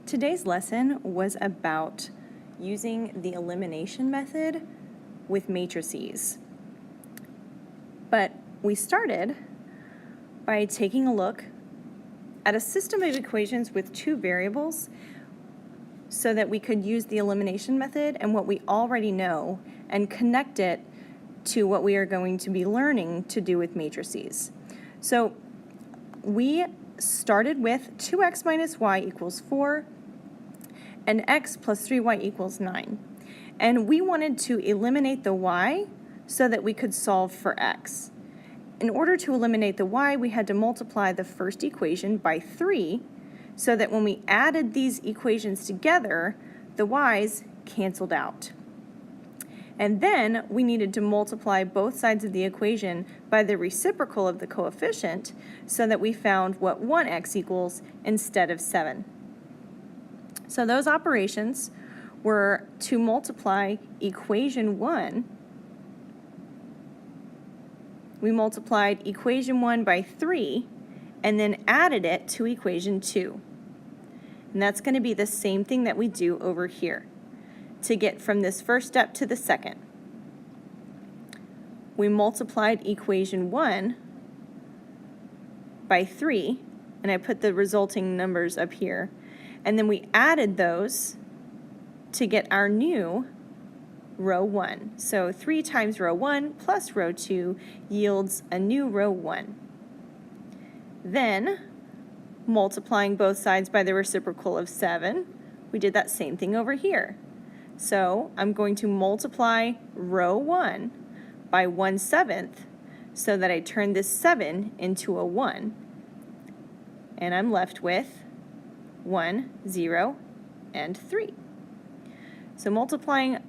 Today's lesson was about using the elimination method with matrices. But we started by taking a look at a system of equations with two variables so that we could use the elimination method and what we already know and connect it to what we are going to be learning to do with matrices. So we started with 2x minus y equals 4 and x plus 3y equals 9. And we wanted to eliminate the y so that we could solve for x. In order to eliminate the y, we had to multiply the first equation by 3 so that when we added these equations together, the y's canceled out. And then we needed to multiply both sides of the equation by the reciprocal of the coefficient so that we found what 1x equals instead of 7. So those operations were to multiply equation 1. We multiplied equation 1 by 3 and then added it to equation 2. And that's going to be the same thing that we do over here to get from this first step to the second. We multiplied equation 1 by 3, and I put the resulting numbers up here, and then we added those to get our new row 1. So 3 times row 1 plus row 2 yields a new row 1. Then, multiplying both sides by the reciprocal of 7, we did that same thing over here. So I'm going to multiply row 1 by 1/7 so that I turn this 7 into a 1. And I'm left with 1, 0, and 3. So multiplying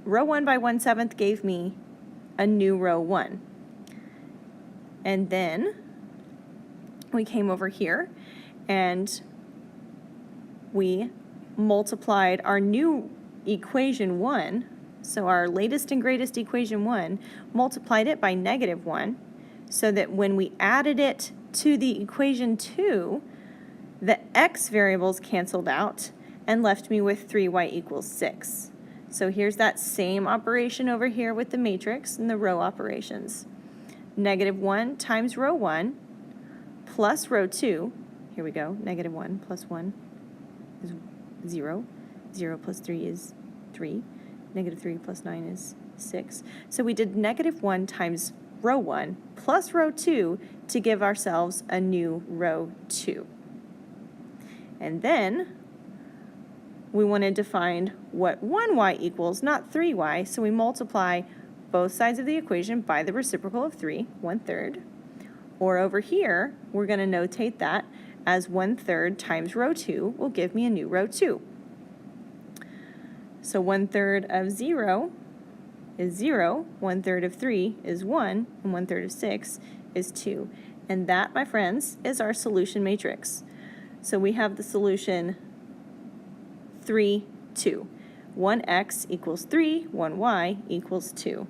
row 1 by 1/7 gave me a new row 1. And then we came over here and we multiplied our new equation 1, so our latest and greatest equation 1, multiplied it by -1, so that when we added it to the equation 2, the x variables canceled out and left me with 3y equals 6. So here's that same operation over here with the matrix and the row operations. -1 times row 1 plus row 2, here we go, -1 plus 1 is 0. 0 plus 3 is 3. -3 plus 9 is 6. So we did -1 times row 1 plus row 2 to give ourselves a new row 2. And then we wanted to find what 1y equals, not 3y, so we multiply both sides of the equation by the reciprocal of 3, 1/3. Or over here, we're going to notate that as 1/3 times row 2 will give me a new row 2. So 1/3 of 0 is 0, 1/3 of 3 is 1, and 1/3 of 6 is 2. And that, my friends, is our solution matrix. So we have the solution 3, 2. 1x equals 3, 1y equals 2.